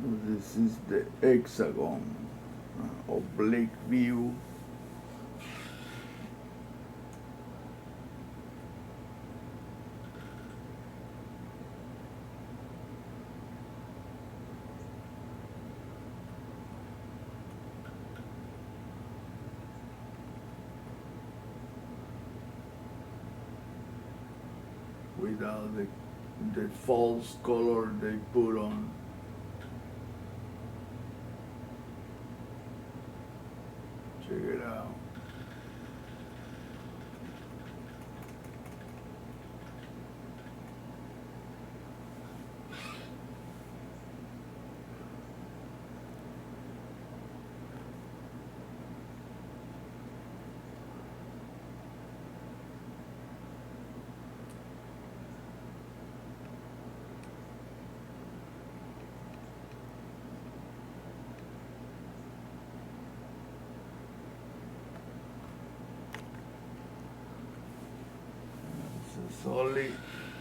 This is the hexagon oblique view. Without the false color they put on. Check it out.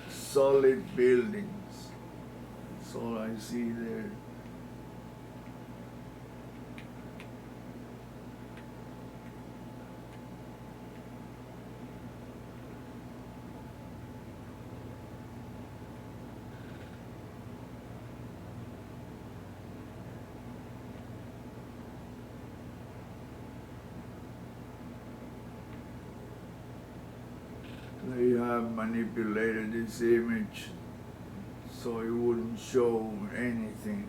Solid buildings. That's all I see there. They have manipulated this image so it wouldn't show anything.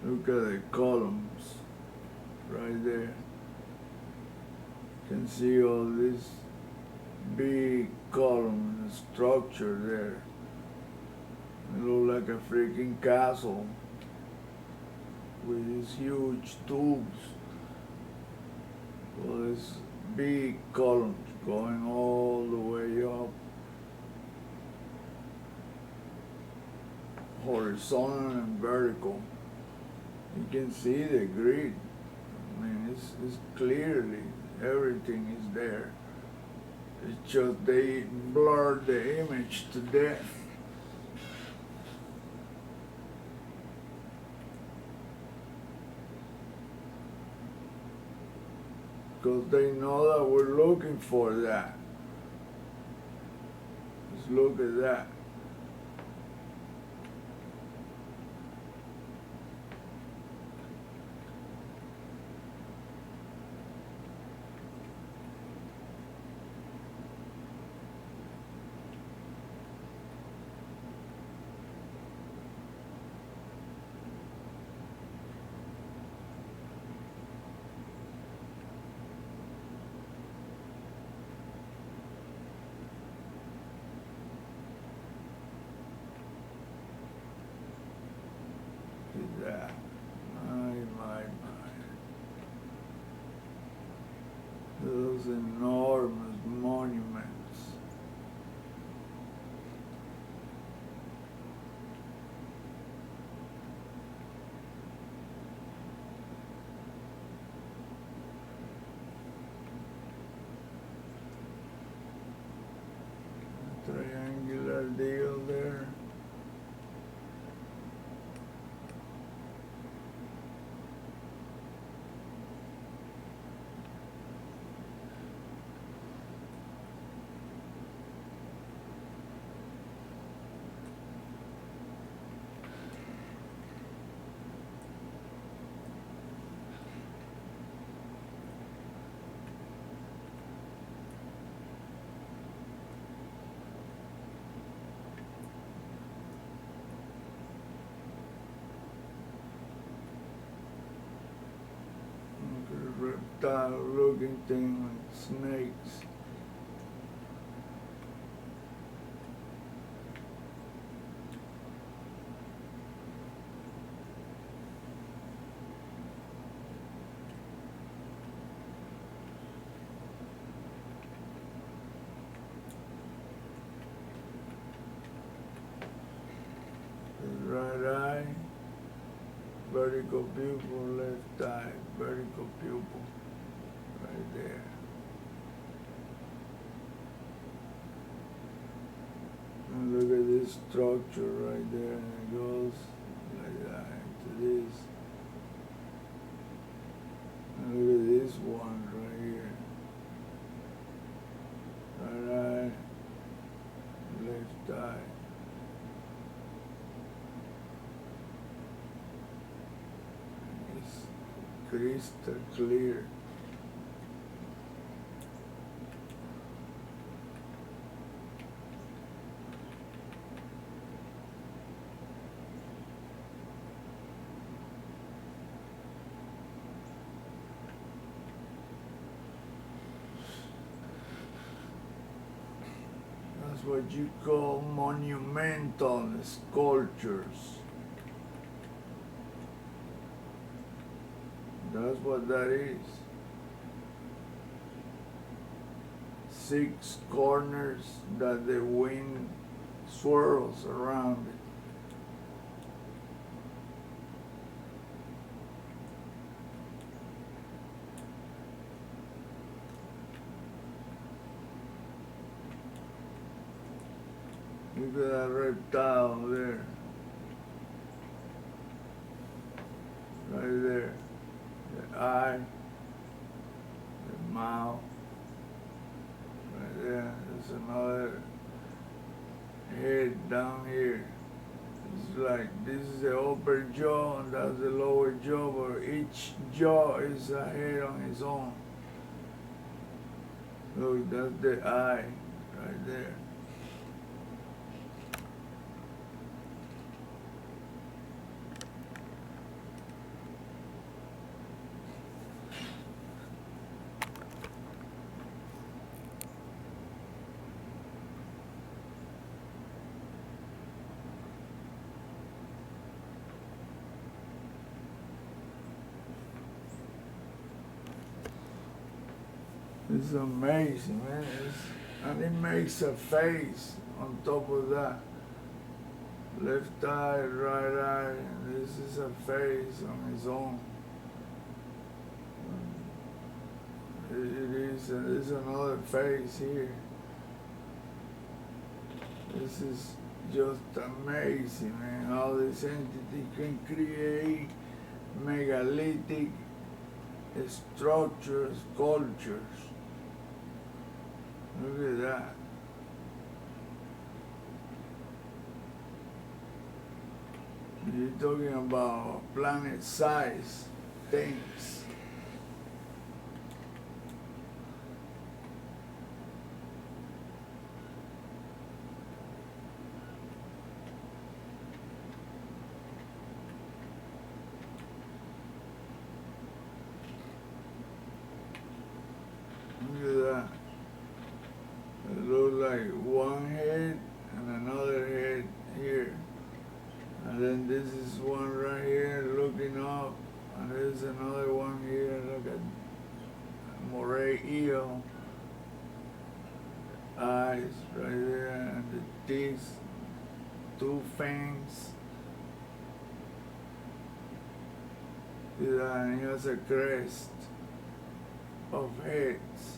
Look at the columns right there. You can see all this big column structure there. It looks like a freaking castle with these huge tubes. Well, there's big columns going all the way up, horizontal and vertical. You can see the grid. I mean, it's clearly, everything is there. It's just they blurred the image to death. Because they know that we're looking for that. Just look at that. That. My. Those enormous monuments. Triangular deal there. Reptile-looking thing like snakes. Right eye, vertical pupil, left eye, vertical pupil. Right there. And look at this. structure right there, and it goes like that into this. And look at this one right here. Right eye, left eye. It's crystal clear. That's what you call monumental sculptures. That's what that is. 6 corners that the wind swirls around it. Look at that reptile there. Right there. The eye, the mouth. Right there. There's another head down here. It's like this is the upper jaw and that's the lower jaw, but each jaw is a head on its own. Look, that's the eye right there. It's amazing, man. And it makes a face on top of that. Left eye, right eye, and this is a face on its own. It is, there's another face here. This is just amazing, man. How this entity can create megalithic structures, sculptures. Look at that. You're talking about planet-sized things. Look at that. It looks like one head and another head here. And then this is one right here looking up. And there's another one here. Look at moray eel. Eyes right there. And the teeth. 2 fangs. See that? And he has a crest of heads.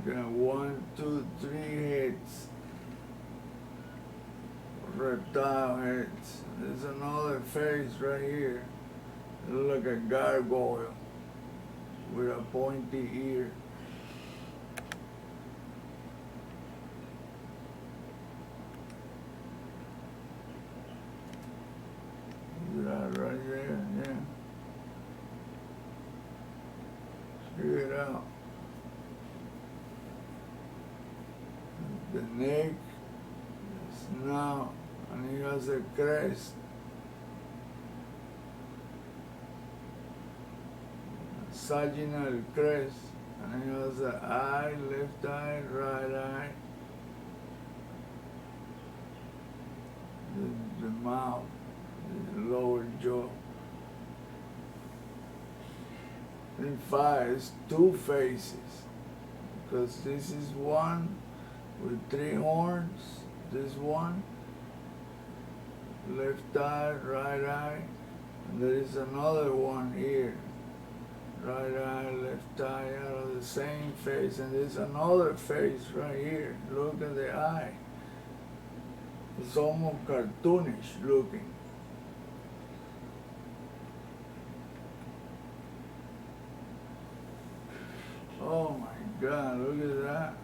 You got 1, 2, 3 heads, reptile heads. There's another face right here. It looks like a gargoyle with a pointy ear. See that right there? Yeah. Check it out. The neck, the snout, and he has a crest. A sagittal crest, and he has an eye, left eye, right eye. The mouth, the lower jaw. In fact, it's 2 faces, because this is one with 3 horns, this one, left eye, right eye, and there is another one here, right eye, left eye, out of the same face, and there's another face right here. Look at the eye. It's almost cartoonish looking. Oh my God, look at that.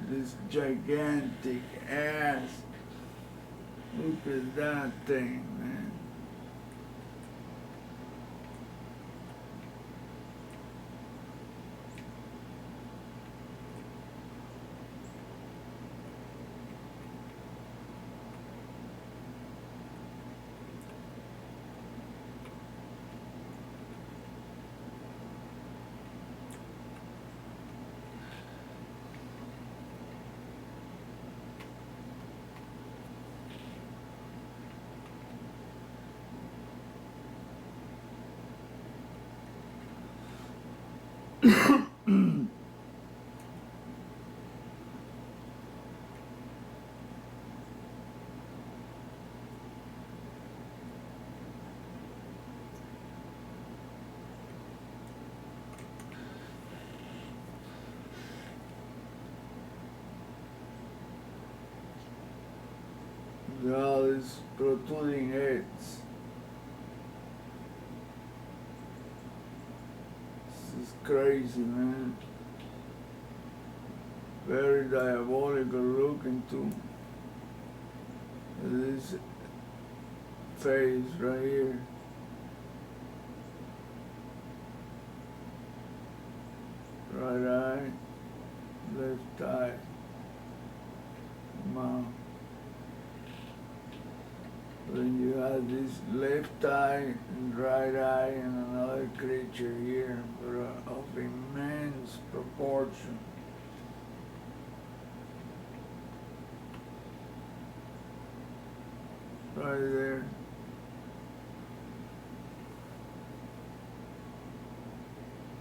This gigantic ass. Look at that thing, man. All these protruding heads. This is crazy, man. Very diabolical looking too. This face right here. Right eye, left eye, mouth. Then you have this left eye and right eye and another creature here, but of immense proportion. Right there.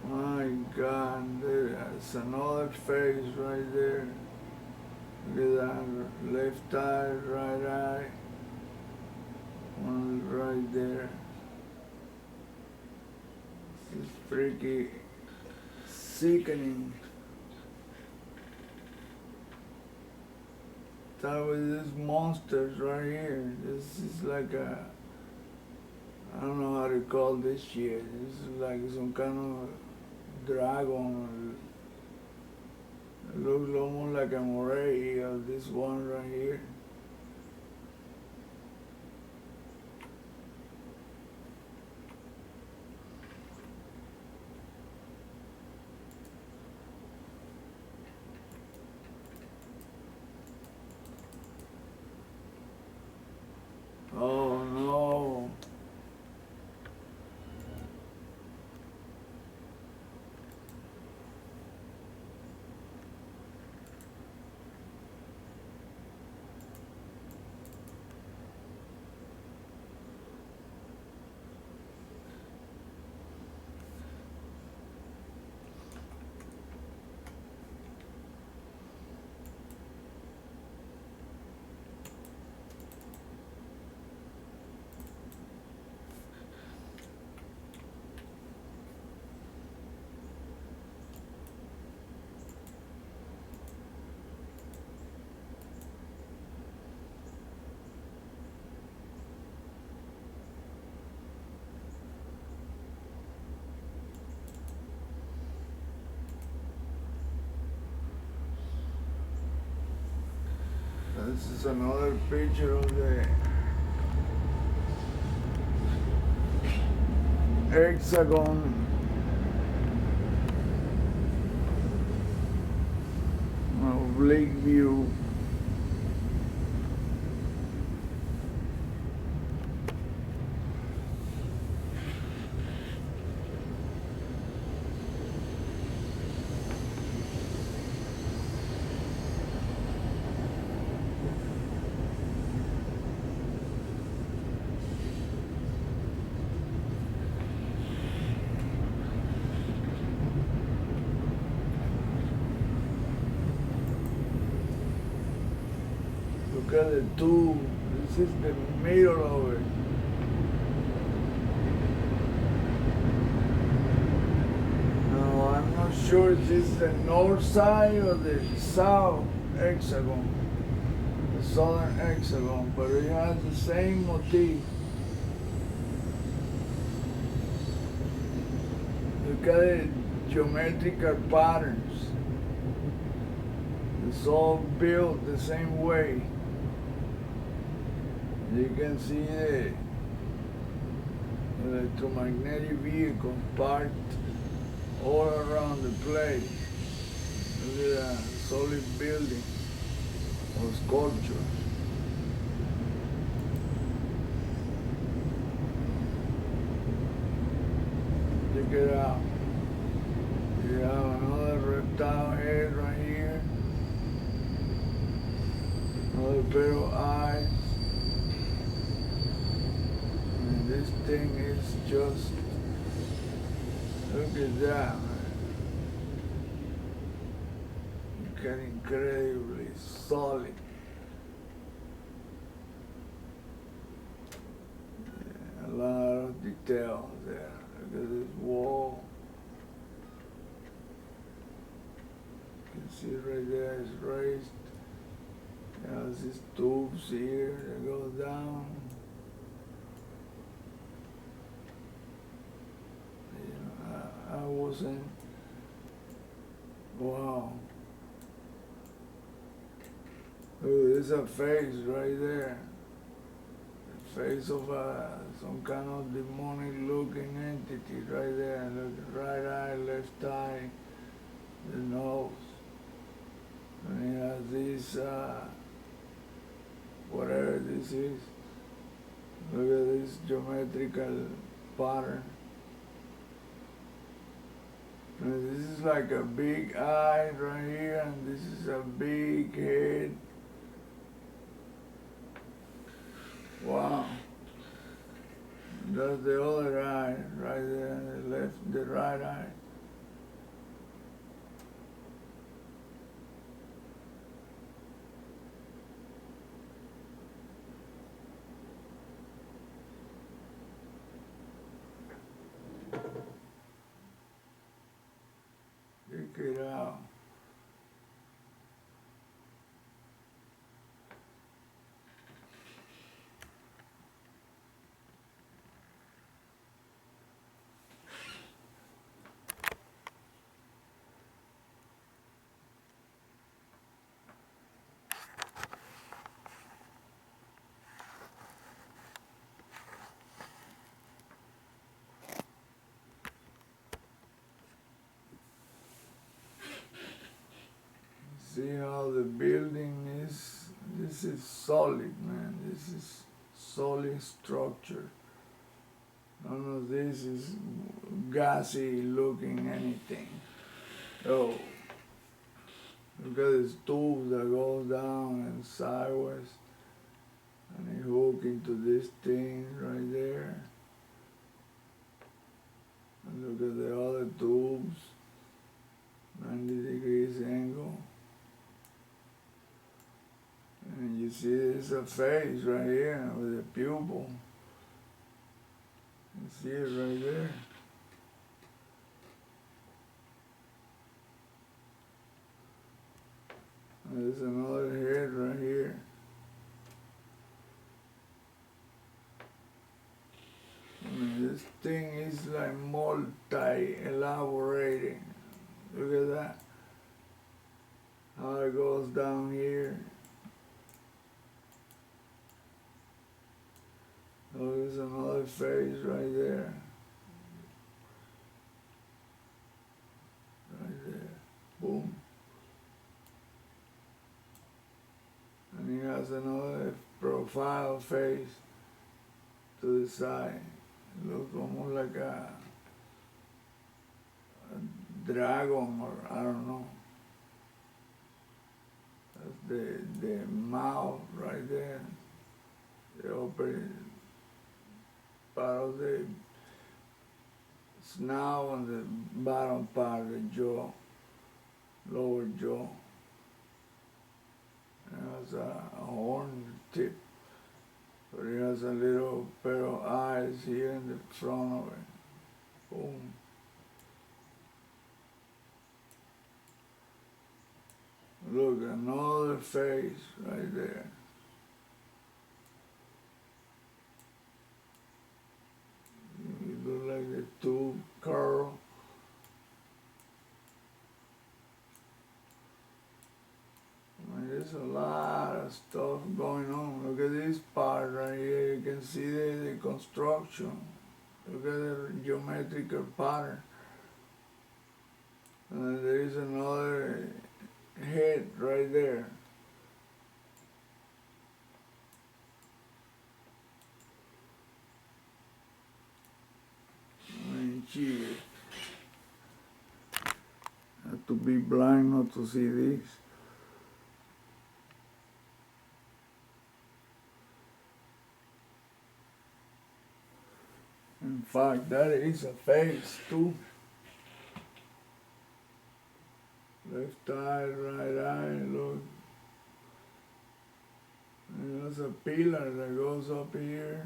My God, there's another face right there. Look at that, left eye, right eye. One right there. This is freaky, sickening. That was these monsters right here. This is like a, I don't know how to call this shit. This is like some kind of dragon. It looks almost like a moray of this one right here. Oh no. This is another picture of the hexagon. Oblique view. Look at the tube. This is the middle of it. No, I'm not sure if this is the north side or the south hexagon, the southern hexagon, but it has the same motif. Look at the geometrical patterns. It's all built the same way. You can see the electromagnetic vehicles parked all around the place. Look at that solid building or sculpture. Check it out. You have another reptile head right here. Another pair of eyes. And this thing is just, look at that, man. It's incredibly solid. Yeah, a lot of details there. Look at this wall. You can see right there it's raised. There's these tubes here that go down. You know, I wasn't, wow. Look, there's a face right there. The face of some kind of demonic looking entity right there. Look, right eye, left eye, the nose. And he has this, whatever this is. Look at this geometrical pattern. And this is like a big eye right here, and this is a big head. Wow. That's the other eye right there, the left, the right eye. Check it out. See how the building is? This is solid, man. This is solid structure. None of this is gassy looking anything. Oh, look at this tube that goes down and sideways. And you hook into this thing right there. And look at the other tubes. 90 degrees angle. And you see there's a face right here with a pupil. You see it right there. And there's another head right here. I mean, this thing is like multi-elaborating. Look at that. How it goes down here. Oh, there's another face right there. Right there. Boom. And he has another profile face to the side. It looks almost like a dragon, or I don't know. That's the mouth right there. The upper part of the snout and the bottom part of the jaw, lower jaw. And there's has a horn tip, but it has a little pair of eyes here in the front of it. Boom. Look, another face right there. It looks like the tube curl. I mean, there's a lot of stuff going on. Look at this part right here. You can see the construction. Look at the geometrical pattern. And there is another head right there. I mean, gee, I have to be blind not to see this. In fact, that is a face too. Left eye, right eye, look. And there's a pillar that goes up here.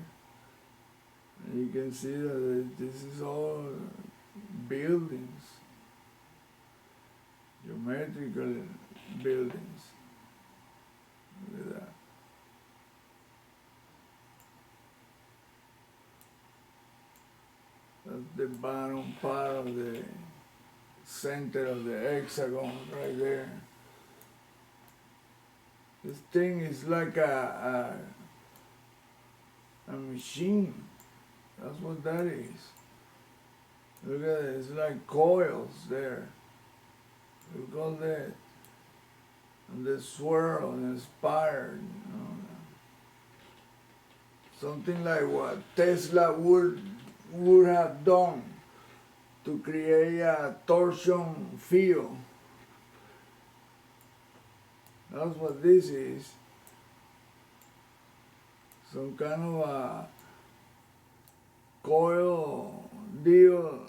And you can see that this is all buildings, geometrical buildings. Look at that. That's the bottom part of the center of the hexagon right there. This thing is like a machine. That's what that is. Look at it, it's like coils there. Look at all that. And the swirl and the spiral, you know. Something like what Tesla would have done to create a torsion field. That's what this is. Some kind of a coil deal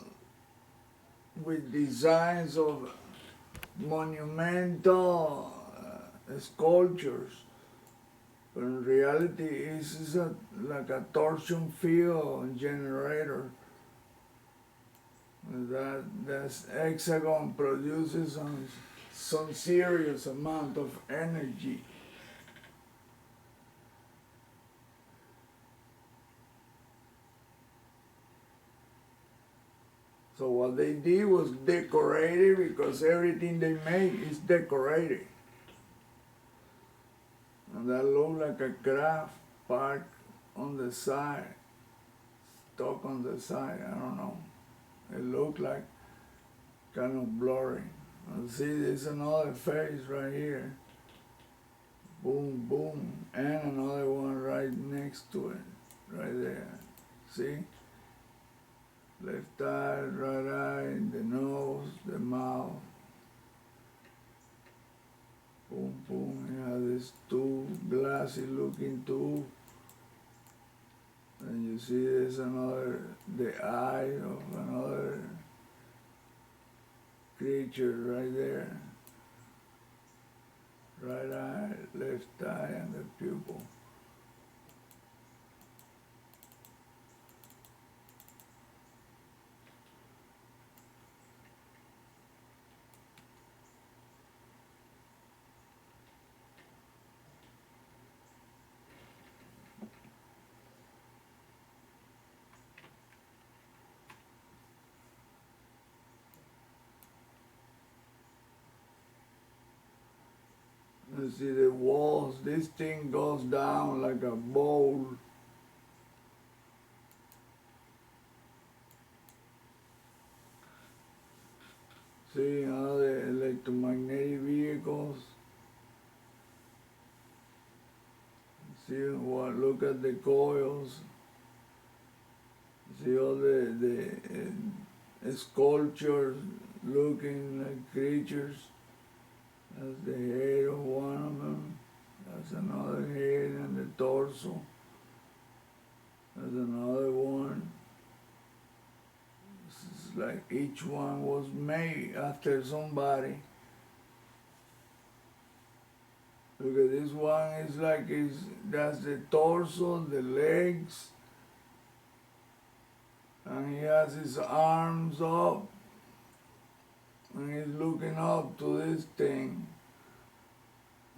with designs of monumental sculptures. But in reality, it's like a torsion field generator. That hexagon produces some serious amount of energy. So what they did was decorated, because everything they make is decorated. And that looked like a craft park on the side, stuck on the side, I don't know. It looked like kind of blurry. And see, there's another face right here. Boom, boom, and another one right next to it, right there. See? Left eye, right eye, the nose, the mouth. Boom, boom, you have this tube, glassy looking tube. And you see there's another, the eye of another creature right there. Right eye, left eye, and the pupil. You see the walls, this thing goes down like a bowl. See how the electromagnetic vehicles. See what? Look at the coils. See all the sculptures looking like creatures. That's the head of one of them. That's another head and the torso. That's another one. This is like each one was made after somebody. Look at this one, it's like that's the torso, the legs, and he has his arms up, and he's looking up to this thing.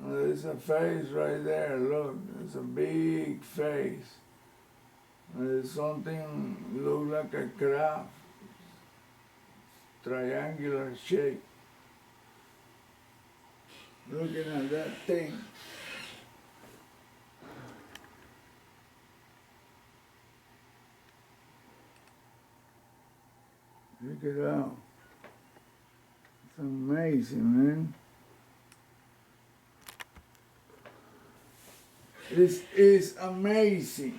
And there's a face right there, look, it's a big face. And there's something look like a crab, triangular shape. Looking at that thing. Check it out. It's amazing, man. This is amazing.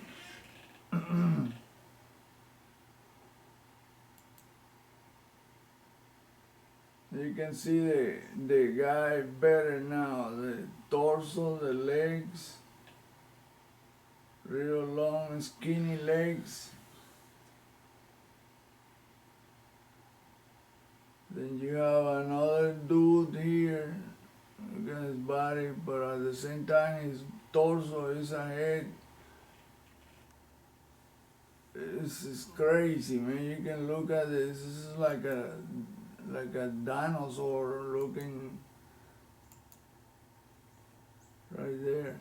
You can see the guy better now. The torso, the legs, real long, skinny legs. Then you have another dude here. Look at his body, but at the same time his torso is a head. This is crazy, man. You can look at this. This is like a dinosaur looking right there.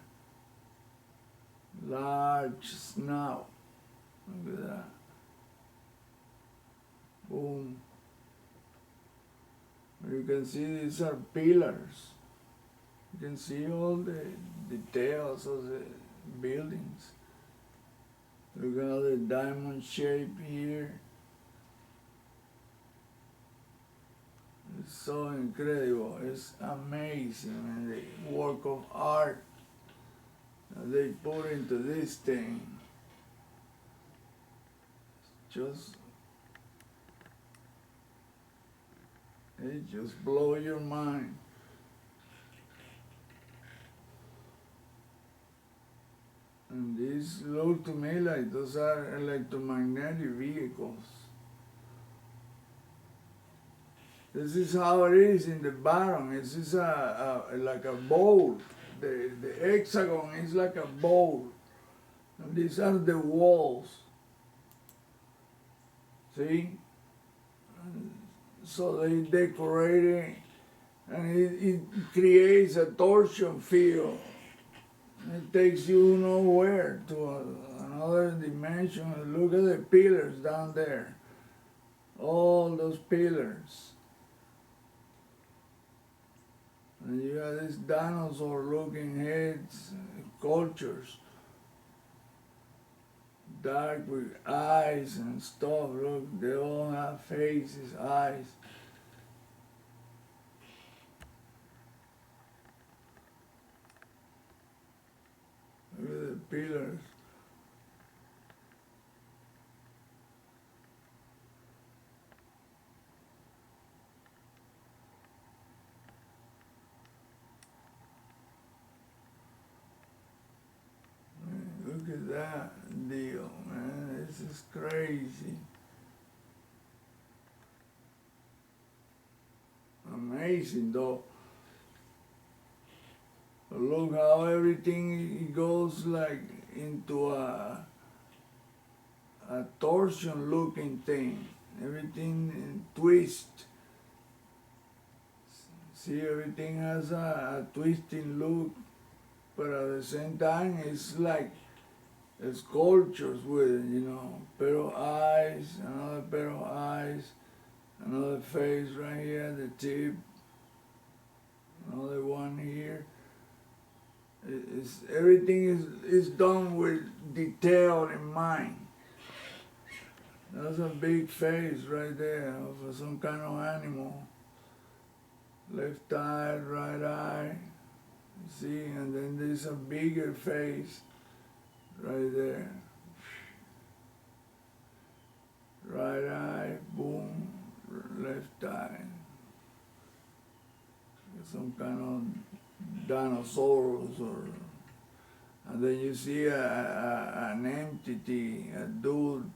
Large snout. Look at that. Boom. You can see these are pillars. You can see all the details of the buildings. Look at the diamond shape here. It's so incredible. It's amazing, and the work of art that they put into this thing. It just blows your mind. And these look to me like those are electromagnetic vehicles. This is how it is in the bottom. This is like a bowl. The hexagon is like a bowl. And these are the walls. See? So they decorate it, and it creates a torsion field. It takes you nowhere to another dimension. Look at the pillars down there. All those pillars. And you have these dinosaur-looking heads, sculptures, dark with eyes and stuff. Look, they all have faces, eyes. Look at the pillars. Look at that deal, man. This is crazy. Amazing, though. Look how everything goes like into a torsion-looking thing. Everything twist. See, everything has a twisting look, but at the same time, it's like sculptures with it, you know. Pair of eyes, another pair of eyes, another face right here at the tip, another one here. Everything is done with detail in mind. That's a big face right there of some kind of animal. Left eye, right eye, see, and then there's a bigger face right there. Right eye, boom, left eye. Some kind of dinosaurs, and then you see an entity, a dude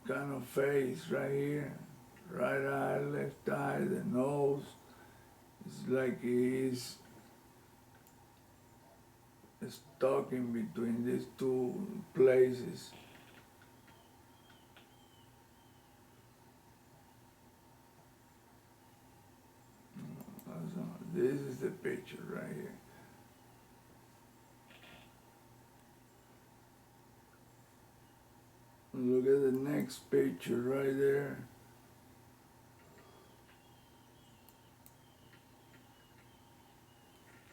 kind of face right here. Right eye, left eye, the nose. It's like he's stuck in between these two places. This is the picture right here. Look at the next picture right there.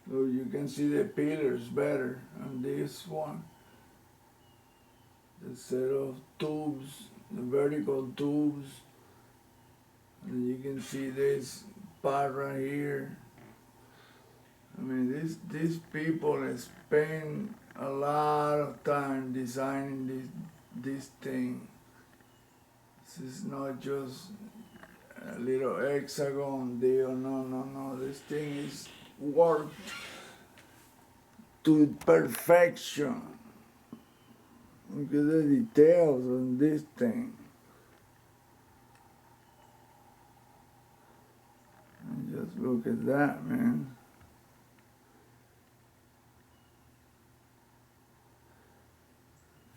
So you can see the pillars better on this one. The set of tubes, the vertical tubes. And you can see this part right here. I mean, these people spend a lot of time designing this thing. This is not just a little hexagon deal. No. This thing is worked to perfection. Look at the details on this thing. And just look at that, man.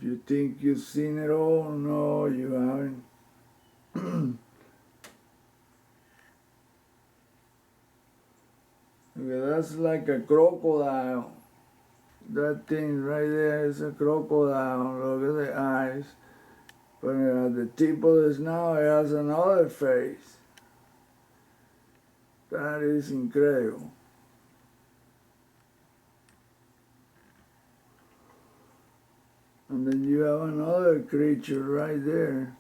If you think you've seen it all, no, you haven't. Okay, that's like a crocodile. That thing right there is a crocodile. Look at the eyes. But at the tip of the snout, it has another face. That is incredible. And then you have another creature right there,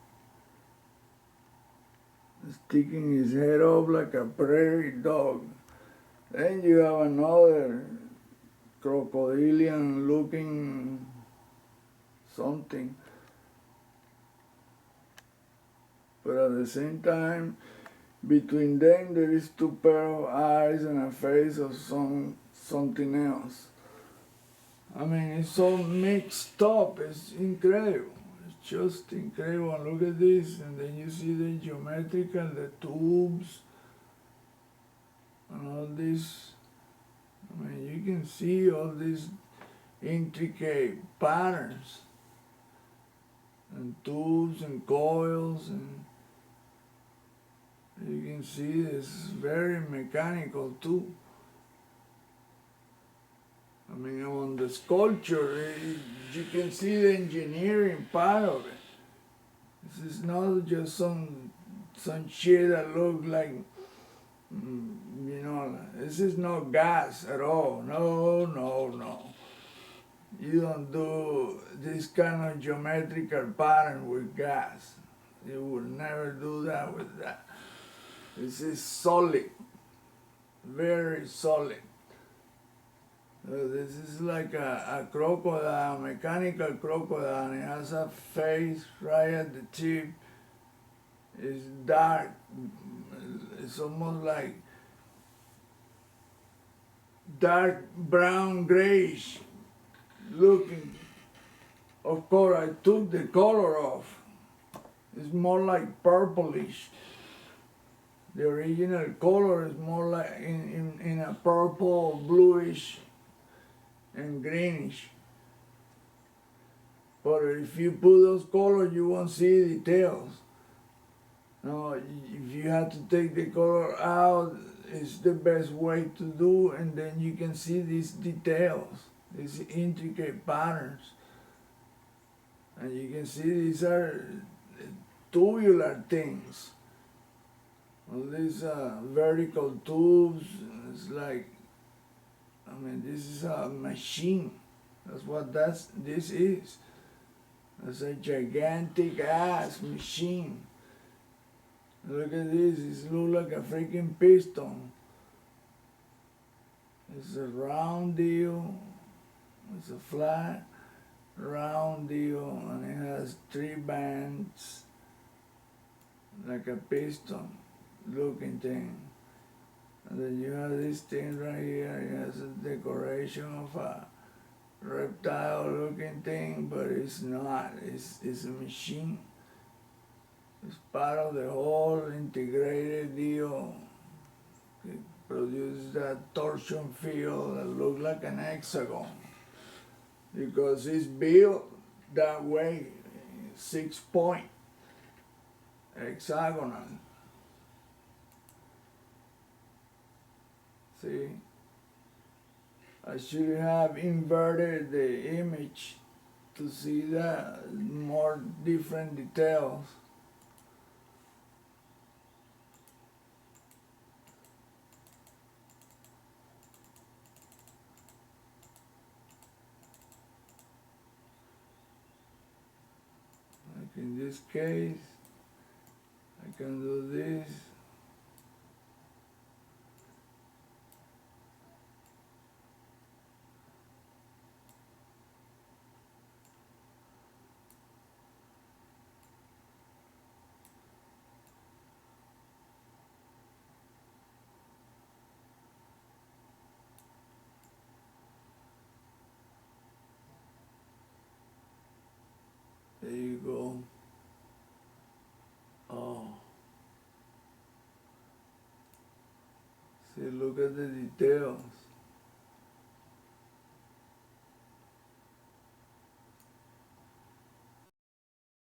sticking his head up like a prairie dog. Then you have another crocodilian looking something. But at the same time, between them there is two pair of eyes and a face of something else. I mean, it's all mixed up. It's incredible. It's just incredible. And look at this, and then you see the geometrical, the tubes, and all this. I mean, you can see all these intricate patterns, and tubes and coils, and you can see it's very mechanical too. I mean, on the sculpture, you can see the engineering part of it. This is not just some shit that looks like, you know, this is not gas at all. No. You don't do this kind of geometrical pattern with gas. You would never do that with that. This is solid, very solid. This is like a crocodile, mechanical crocodile, and it has a face right at the tip. It's dark. It's almost like dark brown grayish looking. Of course, I took the color off. It's more like purplish. The original color is more like in a purple, bluish, and greenish. But if you put those colors, you won't see details. No, if you have to take the color out, it's the best way to do, and then you can see these details, these intricate patterns. And you can see these are tubular things. All these vertical tubes, it's like, I mean, this is a machine. That's what this is. It's a gigantic ass machine. Look at this, it looks like a freaking piston. It's a round deal. It's a flat, round deal, and it has 3 bands, like a piston looking thing. And then you have this thing right here. It has a decoration of a reptile looking thing, but it's not. It's a machine. It's part of the whole integrated deal. It produces that torsion field that looks like an hexagon. because it's built that way, 6-point hexagonal. See, I should have inverted the image to see that more different details. Like in this case, I can do this. There you go. Oh. See, look at the details.